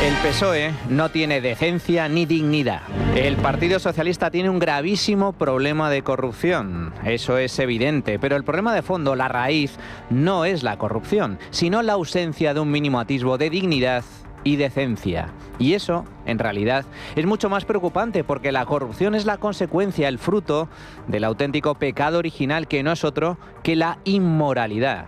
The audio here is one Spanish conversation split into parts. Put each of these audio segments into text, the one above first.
El PSOE no tiene decencia ni dignidad. El Partido Socialista tiene un gravísimo problema de corrupción. Eso es evidente, pero el problema de fondo, la raíz, no es la corrupción, sino la ausencia de un mínimo atisbo de dignidad y decencia. Y eso, en realidad, es mucho más preocupante porque la corrupción es la consecuencia, el fruto del auténtico pecado original que no es otro que la inmoralidad.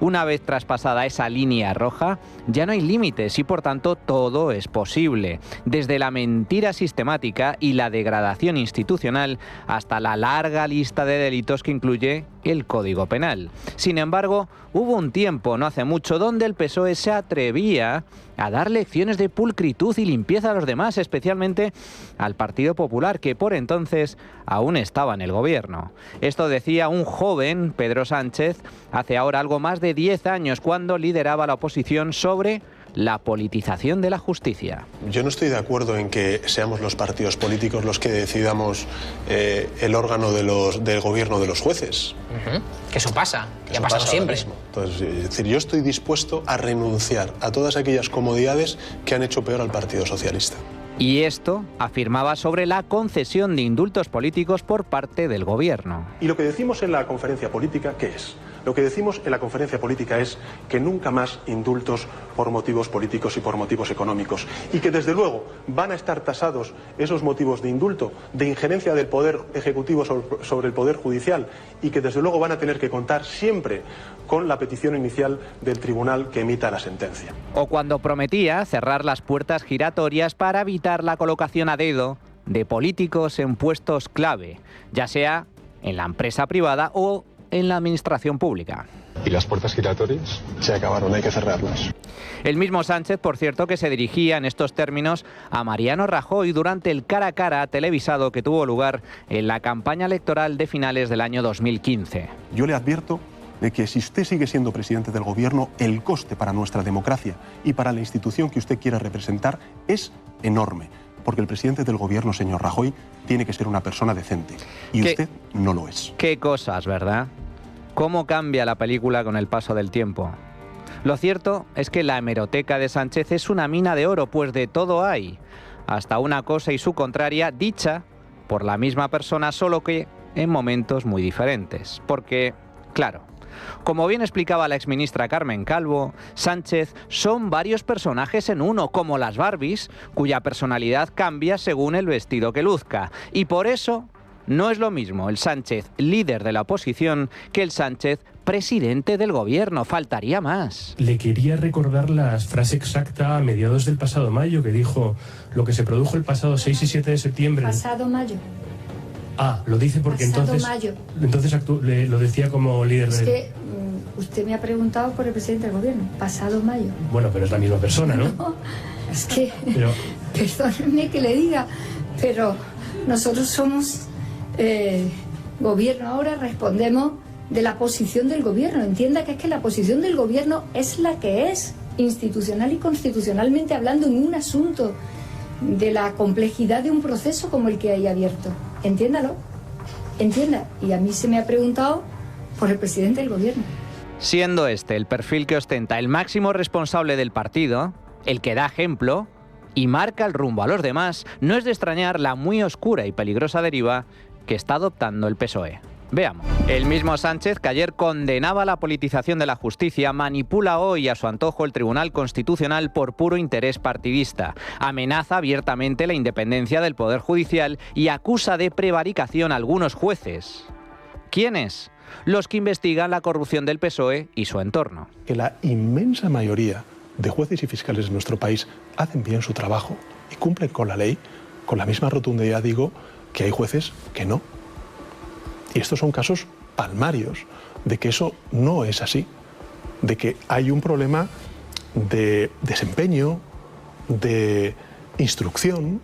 Una vez traspasada esa línea roja, ya no hay límites y por tanto todo es posible. Desde la mentira sistemática y la degradación institucional hasta la larga lista de delitos que incluye el Código Penal. Sin embargo, hubo un tiempo, no hace mucho, donde el PSOE se atrevía a dar lecciones de pulcritud y limpieza a los demás, especialmente al Partido Popular, que por entonces aún estaba en el gobierno. Esto decía un joven, Pedro Sánchez, hace ahora algo más de 10 años, cuando lideraba la oposición sobre la politización de la justicia. Yo no estoy de acuerdo en que seamos los partidos políticos los que decidamos el órgano del gobierno de los jueces. Que eso pasa, que ha pasado siempre. Entonces, es decir, yo estoy dispuesto a renunciar a todas aquellas comodidades que han hecho peor al Partido Socialista. Y esto afirmaba sobre la concesión de indultos políticos por parte del gobierno. Y lo que decimos en la conferencia política, ¿qué es? Lo que decimos en la conferencia política es que nunca más indultos por motivos políticos y por motivos económicos. Y que desde luego van a estar tasados esos motivos de indulto, de injerencia del Poder Ejecutivo sobre el Poder Judicial, y que desde luego van a tener que contar siempre con la petición inicial del tribunal que emita la sentencia. O cuando prometía cerrar las puertas giratorias para evitar la colocación a dedo de políticos en puestos clave, ya sea en la empresa privada o en la administración pública. ¿Y las puertas giratorias? Se acabaron, hay que cerrarlas. El mismo Sánchez, por cierto, que se dirigía en estos términos a Mariano Rajoy durante el cara a cara televisado que tuvo lugar en la campaña electoral de finales del año 2015. Yo le advierto de que si usted sigue siendo presidente del gobierno, el coste para nuestra democracia y para la institución que usted quiera representar es enorme. Porque el presidente del gobierno, señor Rajoy, tiene que ser una persona decente. Y usted no lo es. Qué cosas, ¿verdad? ¿Cómo cambia la película con el paso del tiempo? Lo cierto es que la hemeroteca de Sánchez es una mina de oro, pues de todo hay. Hasta una cosa y su contraria, dicha por la misma persona, solo que en momentos muy diferentes. Porque, claro, como bien explicaba la exministra Carmen Calvo, Sánchez son varios personajes en uno, como las Barbies, cuya personalidad cambia según el vestido que luzca. Y por eso no es lo mismo el Sánchez líder de la oposición que el Sánchez presidente del gobierno. Faltaría más. Le quería recordar la frase exacta a mediados del pasado mayo, que dijo: lo que se produjo el pasado 6 y 7 de septiembre... Pasado mayo. Ah, lo dice porque pasado entonces... mayo. Entonces lo decía como líder Es de... que usted me ha preguntado por el presidente del gobierno. Pasado mayo. Bueno, pero es la misma persona, ¿no? No, es que... Pero... Perdónenme que le diga, pero nosotros somos gobierno ahora, respondemos de la posición del gobierno. Entienda que es que la posición del gobierno es la que es, institucional y constitucionalmente hablando, en un asunto de la complejidad de un proceso como el que hay abierto. Entiéndalo, entienda. Y a mí se me ha preguntado por el presidente del gobierno. Siendo este el perfil que ostenta el máximo responsable del partido, el que da ejemplo y marca el rumbo a los demás, no es de extrañar la muy oscura y peligrosa deriva que está adoptando el PSOE. Veamos. El mismo Sánchez, que ayer condenaba la politización de la justicia, manipula hoy a su antojo el Tribunal Constitucional por puro interés partidista. Amenaza abiertamente la independencia del Poder Judicial y acusa de prevaricación a algunos jueces. ¿Quiénes? Los que investigan la corrupción del PSOE y su entorno. Que la inmensa mayoría de jueces y fiscales de nuestro país hacen bien su trabajo y cumplen con la ley, con la misma rotundidad digo que hay jueces que no. Y estos son casos palmarios de que eso no es así, de que hay un problema de desempeño, de instrucción,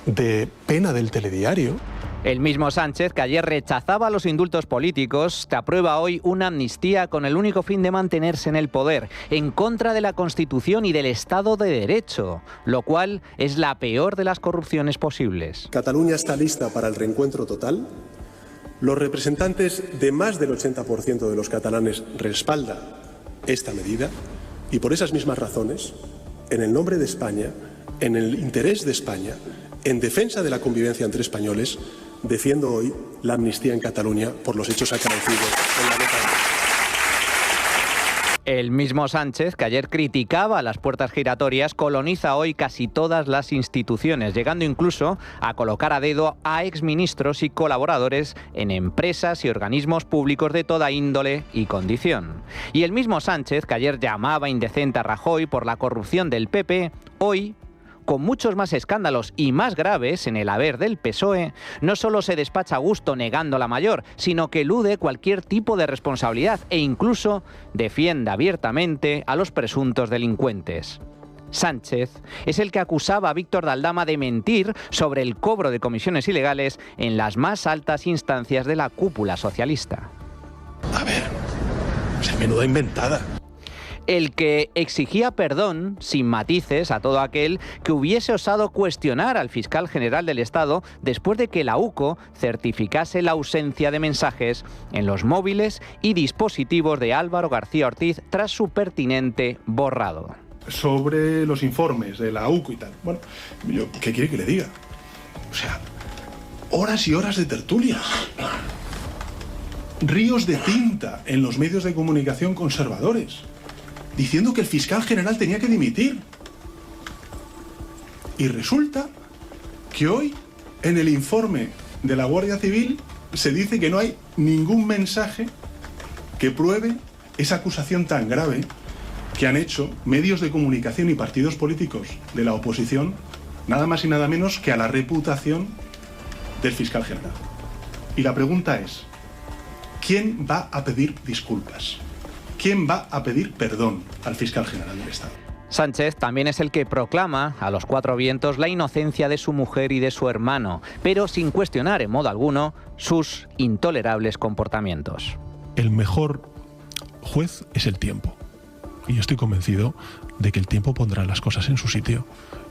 de pena del telediario. El mismo Sánchez, que ayer rechazaba los indultos políticos, te aprueba hoy una amnistía con el único fin de mantenerse en el poder, en contra de la Constitución y del Estado de Derecho, lo cual es la peor de las corrupciones posibles. Cataluña está lista para el reencuentro total. Los representantes de más del 80% de los catalanes respaldan esta medida y por esas mismas razones en el nombre de España, en el interés de España, en defensa de la convivencia entre españoles, defiendo hoy la amnistía en Cataluña por los hechos acaecidos en la nota. El mismo Sánchez, que ayer criticaba las puertas giratorias, coloniza hoy casi todas las instituciones, llegando incluso a colocar a dedo a exministros y colaboradores en empresas y organismos públicos de toda índole y condición. Y el mismo Sánchez, que ayer llamaba indecente a Rajoy por la corrupción del PP, hoy, con muchos más escándalos y más graves en el haber del PSOE, no solo se despacha a gusto negando la mayor, sino que elude cualquier tipo de responsabilidad e incluso defiende abiertamente a los presuntos delincuentes. Sánchez es el que acusaba a Víctor de Aldama de mentir sobre el cobro de comisiones ilegales en las más altas instancias de la cúpula socialista. A ver, menuda inventada. El que exigía perdón, sin matices, a todo aquel que hubiese osado cuestionar al fiscal general del Estado después de que la UCO certificase la ausencia de mensajes en los móviles y dispositivos de Álvaro García Ortiz tras su pertinente borrado. Sobre los informes de la UCO y tal. Bueno, ¿qué quiere que le diga? O sea, horas y horas de tertulias. Ríos de tinta en los medios de comunicación conservadores, diciendo que el fiscal general tenía que dimitir. Y resulta que hoy, en el informe de la Guardia Civil, se dice que no hay ningún mensaje que pruebe esa acusación tan grave que han hecho medios de comunicación y partidos políticos de la oposición, nada más y nada menos que a la reputación del fiscal general. Y la pregunta es, ¿quién va a pedir disculpas? ¿Quién va a pedir perdón al fiscal general del Estado? Sánchez también es el que proclama a los cuatro vientos la inocencia de su mujer y de su hermano, pero sin cuestionar en modo alguno sus intolerables comportamientos. El mejor juez es el tiempo. Y yo estoy convencido de que el tiempo pondrá las cosas en su sitio.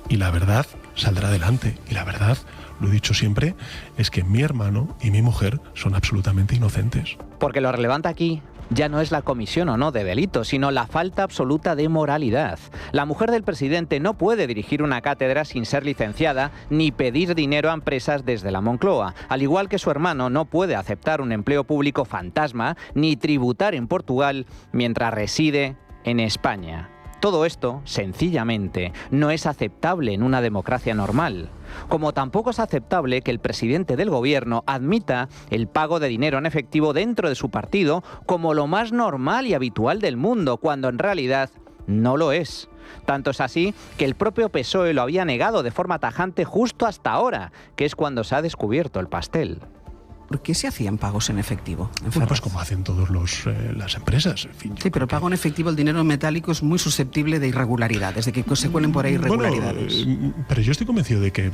Y la verdad saldrá adelante. Y la verdad, lo he dicho siempre, es que mi hermano y mi mujer son absolutamente inocentes. Porque lo relevante aquí ya no es la comisión o no de delitos, sino la falta absoluta de moralidad. La mujer del presidente no puede dirigir una cátedra sin ser licenciada ni pedir dinero a empresas desde la Moncloa, al igual que su hermano no puede aceptar un empleo público fantasma ni tributar en Portugal mientras reside en España. Todo esto, sencillamente, no es aceptable en una democracia normal. Como tampoco es aceptable que el presidente del gobierno admita el pago de dinero en efectivo dentro de su partido como lo más normal y habitual del mundo, cuando en realidad no lo es. Tanto es así que el propio PSOE lo había negado de forma tajante justo hasta ahora, que es cuando se ha descubierto el pastel. ¿Por qué se hacían pagos en efectivo? Bueno, pues como hacen todas las empresas. En fin, sí, pero el pago en efectivo, el dinero metálico, es muy susceptible de irregularidades, de que se cuelen por ahí irregularidades. Bueno, pero yo estoy convencido de que en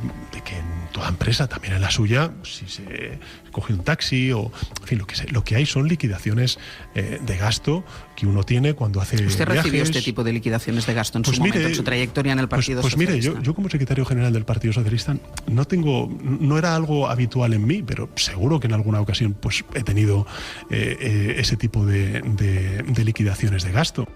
toda empresa, también en la suya, si se coge un taxi o, en fin, lo que hay son liquidaciones de gasto que uno tiene cuando hace ¿Usted viajes. recibió este tipo de liquidaciones de gasto en su momento, en su trayectoria en el Partido Socialista? Pues mire, yo como secretario general del Partido Socialista no era algo habitual en mí, pero seguro que en alguna ocasión pues he tenido ese tipo de liquidaciones de gasto.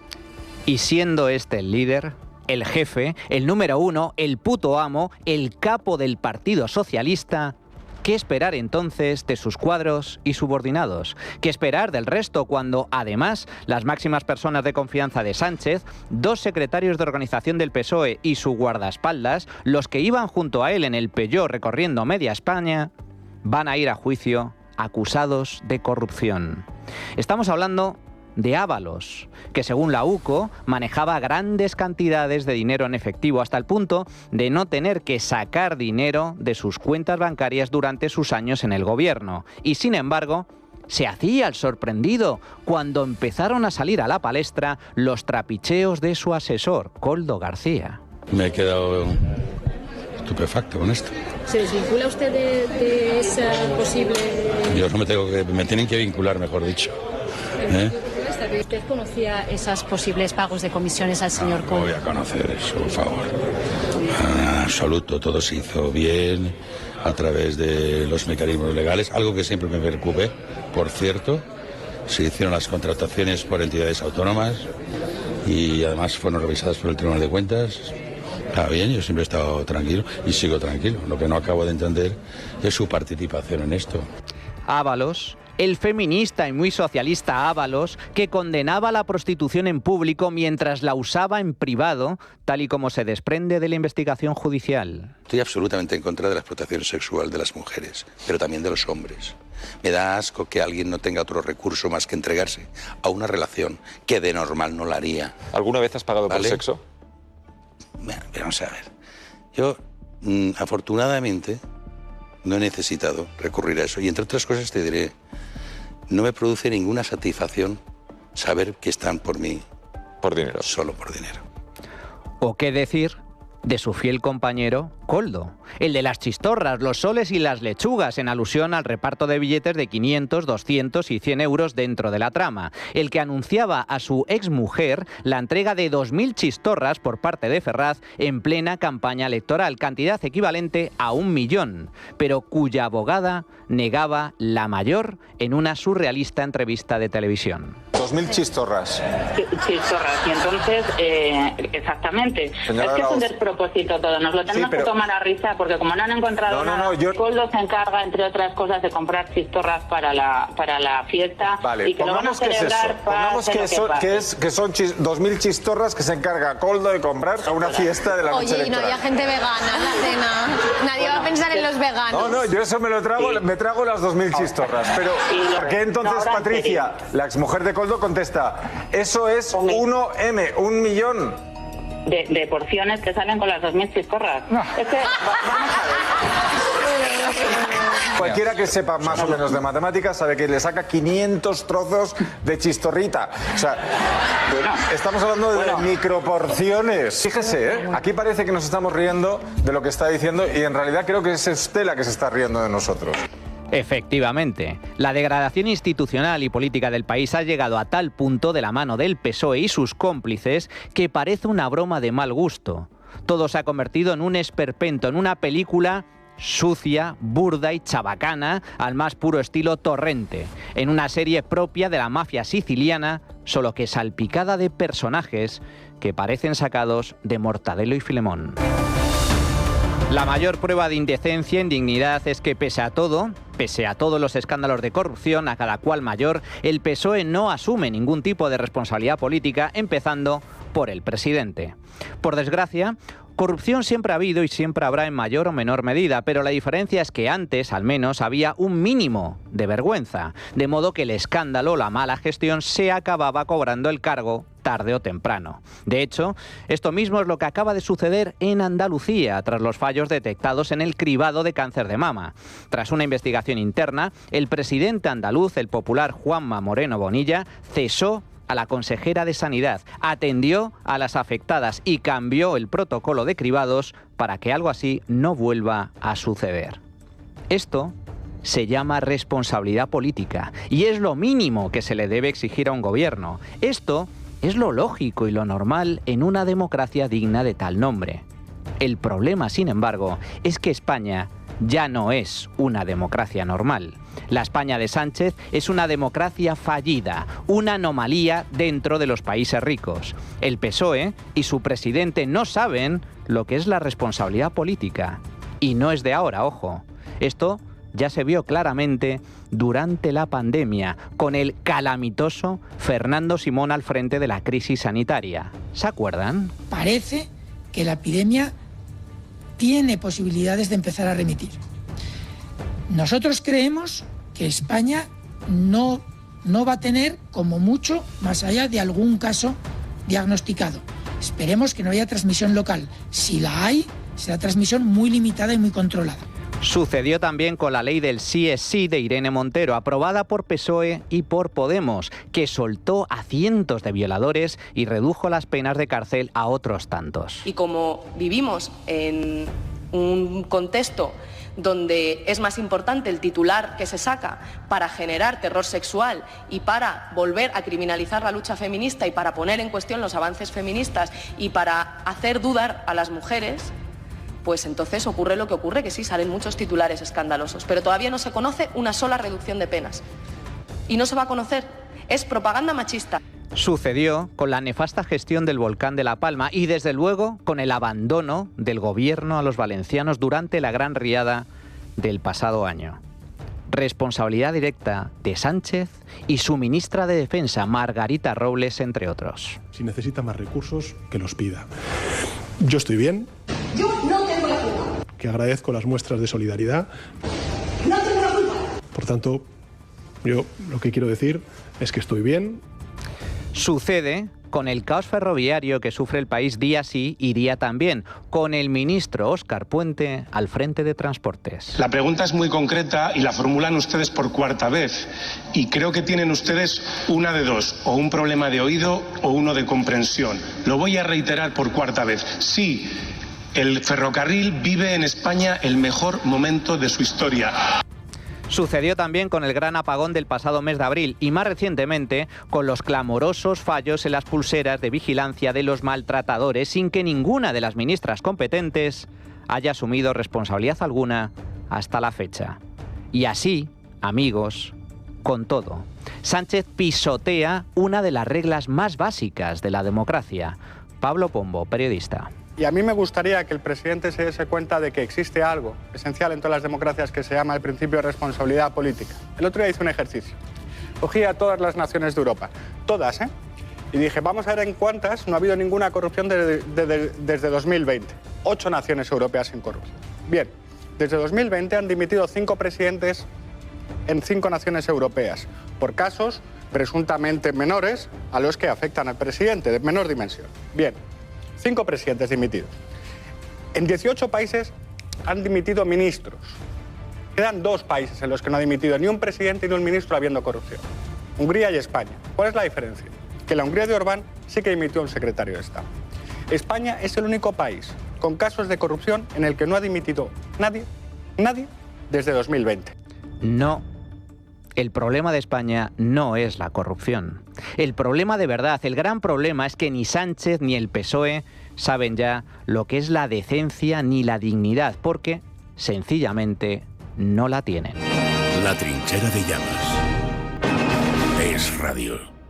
Y siendo este el líder, el jefe, el número uno, el puto amo, el capo del Partido Socialista, ¿qué esperar entonces de sus cuadros y subordinados? ¿Qué esperar del resto cuando, además, las máximas personas de confianza de Sánchez, dos secretarios de organización del PSOE y su guardaespaldas, los que iban junto a él en el Peugeot recorriendo media España, van a ir a juicio acusados de corrupción? Estamos hablando de Ábalos, que según la UCO manejaba grandes cantidades de dinero en efectivo hasta el punto de no tener que sacar dinero de sus cuentas bancarias durante sus años en el gobierno. Y sin embargo, se hacía el sorprendido cuando empezaron a salir a la palestra los trapicheos de su asesor, Koldo García. Me he quedado estupefacto con esto. ¿Se desvincula usted de esa posible...? Yo no me tienen que vincular, mejor dicho. ¿Usted conocía esos posibles pagos de comisiones al señor Koldo? No voy a conocer eso, por favor. En absoluto, todo se hizo bien a través de los mecanismos legales, algo que siempre me preocupé. Por cierto, se hicieron las contrataciones por entidades autónomas y además fueron revisadas por el Tribunal de Cuentas. Está bien, yo siempre he estado tranquilo y sigo tranquilo. Lo que no acabo de entender es su participación en esto. Ábalos, el feminista y muy socialista Ábalos, que condenaba la prostitución en público mientras la usaba en privado, tal y como se desprende de la investigación judicial. Estoy absolutamente en contra de la explotación sexual de las mujeres, pero también de los hombres. Me da asco que alguien no tenga otro recurso más que entregarse a una relación que de normal no la haría. ¿Alguna vez has pagado por sexo? Bueno, vamos a ver. Yo, afortunadamente, no he necesitado recurrir a eso. Y entre otras cosas te diré, no me produce ninguna satisfacción saber que están por mí. Por dinero. Solo por dinero. ¿O qué decir de su fiel compañero Koldo, el de las chistorras, los soles y las lechugas, en alusión al reparto de billetes de 500, 200 y 100 euros dentro de la trama, el que anunciaba a su exmujer la entrega de 2.000 chistorras por parte de Ferraz en plena campaña electoral, cantidad equivalente a 1 millón, pero cuya abogada negaba la mayor en una surrealista entrevista de televisión. 2.000 chistorras. Chistorras, y entonces, exactamente. Señora, es que es un despropósito todo, nos lo tenemos que tomar a risa, porque como no han encontrado nada, Koldo se encarga, entre otras cosas, de comprar chistorras para la fiesta, vale, y que lo van a celebrar. Pongamos que son 2.000 chistorras que se encarga Koldo de comprar a una fiesta de la noche electoral. Oye, y no había gente vegana en la cena. Nadie va a pensar en los veganos. No, yo eso me lo trago, me trago las 2.000 chistorras. Pero, ¿por qué entonces Patricia, la exmujer de Koldo, contesta, eso es 1M, 1 millón de porciones que salen con las 2.000 chistorras? Es que, vamos a ver. Cualquiera que sepa más o menos de matemáticas sabe que le saca 500 trozos de chistorrita. O sea, estamos hablando de microporciones. Fíjese, aquí parece que nos estamos riendo de lo que está diciendo y en realidad creo que es usted la que se está riendo de nosotros. Efectivamente, la degradación institucional y política del país ha llegado a tal punto de la mano del PSOE y sus cómplices que parece una broma de mal gusto. Todo se ha convertido en un esperpento, en una película sucia, burda y chabacana al más puro estilo Torrente, en una serie propia de la mafia siciliana, solo que salpicada de personajes que parecen sacados de Mortadelo y Filemón. La mayor prueba de indecencia e indignidad es que pese a todos los escándalos de corrupción, a cada cual mayor, el PSOE no asume ningún tipo de responsabilidad política, empezando por el presidente. Por desgracia, corrupción siempre ha habido y siempre habrá en mayor o menor medida, pero la diferencia es que antes, al menos, había un mínimo de vergüenza, de modo que el escándalo, la mala gestión, se acababa cobrando el cargo tarde o temprano. De hecho, esto mismo es lo que acaba de suceder en Andalucía, tras los fallos detectados en el cribado de cáncer de mama. Tras una investigación interna, el presidente andaluz, el popular Juanma Moreno Bonilla, cesó a la consejera de Sanidad, atendió a las afectadas y cambió el protocolo de cribados para que algo así no vuelva a suceder. Esto se llama responsabilidad política y es lo mínimo que se le debe exigir a un gobierno. Esto es lo lógico y lo normal en una democracia digna de tal nombre. El problema, sin embargo, es que España ya no es una democracia normal. La España de Sánchez es una democracia fallida, una anomalía dentro de los países ricos. El PSOE y su presidente no saben lo que es la responsabilidad política. Y no es de ahora, ojo. Esto ya se vio claramente durante la pandemia, con el calamitoso Fernando Simón al frente de la crisis sanitaria. ¿Se acuerdan? Parece que la epidemia tiene posibilidades de empezar a remitir. Nosotros creemos que España no va a tener, como mucho, más allá de algún caso diagnosticado. Esperemos que no haya transmisión local. Si la hay, será transmisión muy limitada y muy controlada. Sucedió también con la ley del sí es sí de Irene Montero, aprobada por PSOE y por Podemos, que soltó a cientos de violadores y redujo las penas de cárcel a otros tantos. Y como vivimos en un contexto donde es más importante el titular que se saca para generar terror sexual y para volver a criminalizar la lucha feminista y para poner en cuestión los avances feministas y para hacer dudar a las mujeres, pues entonces ocurre lo que ocurre, que sí, salen muchos titulares escandalosos, pero todavía no se conoce una sola reducción de penas. Y no se va a conocer. Es propaganda machista. Sucedió con la nefasta gestión del volcán de La Palma y, desde luego, con el abandono del gobierno a los valencianos durante la gran riada del pasado año. Responsabilidad directa de Sánchez y su ministra de Defensa, Margarita Robles, entre otros. Si necesita más recursos, que los pida. Yo estoy bien. Yo no tengo la culpa. Que agradezco las muestras de solidaridad. No tengo la culpa. Por tanto, yo lo que quiero decir es que estoy bien. Sucede con el caos ferroviario que sufre el país día sí y día también, con el ministro Óscar Puente al frente de Transportes. La pregunta es muy concreta y la formulan ustedes por cuarta vez. Y creo que tienen ustedes una de dos, o un problema de oído o uno de comprensión. Lo voy a reiterar por cuarta vez. Sí, el ferrocarril vive en España el mejor momento de su historia. Sucedió también con el gran apagón del pasado mes de abril y, más recientemente, con los clamorosos fallos en las pulseras de vigilancia de los maltratadores, sin que ninguna de las ministras competentes haya asumido responsabilidad alguna hasta la fecha. Y así, amigos, con todo, Sánchez pisotea una de las reglas más básicas de la democracia. Pablo Pombo, periodista. Y a mí me gustaría que el presidente se diese cuenta de que existe algo esencial en todas las democracias que se llama el principio de responsabilidad política. El otro día hice un ejercicio. Cogí a todas las naciones de Europa, todas, y dije, vamos a ver en cuántas no ha habido ninguna corrupción desde 2020. 8 naciones europeas sin corrupción. Bien, desde 2020 han dimitido 5 presidentes en 5 naciones europeas por casos presuntamente menores a los que afectan al presidente, de menor dimensión. Bien. 5 presidentes dimitidos. En 18 países han dimitido ministros. Quedan 2 países en los que no ha dimitido ni un presidente ni un ministro habiendo corrupción. Hungría y España. ¿Cuál es la diferencia? Que la Hungría de Orbán sí que dimitió a un secretario de Estado. España es el único país con casos de corrupción en el que no ha dimitido nadie desde 2020. No. El problema de España no es la corrupción. El problema de verdad, el gran problema es que ni Sánchez ni el PSOE saben ya lo que es la decencia ni la dignidad, porque sencillamente no la tienen. La trinchera de llamas. Es radio.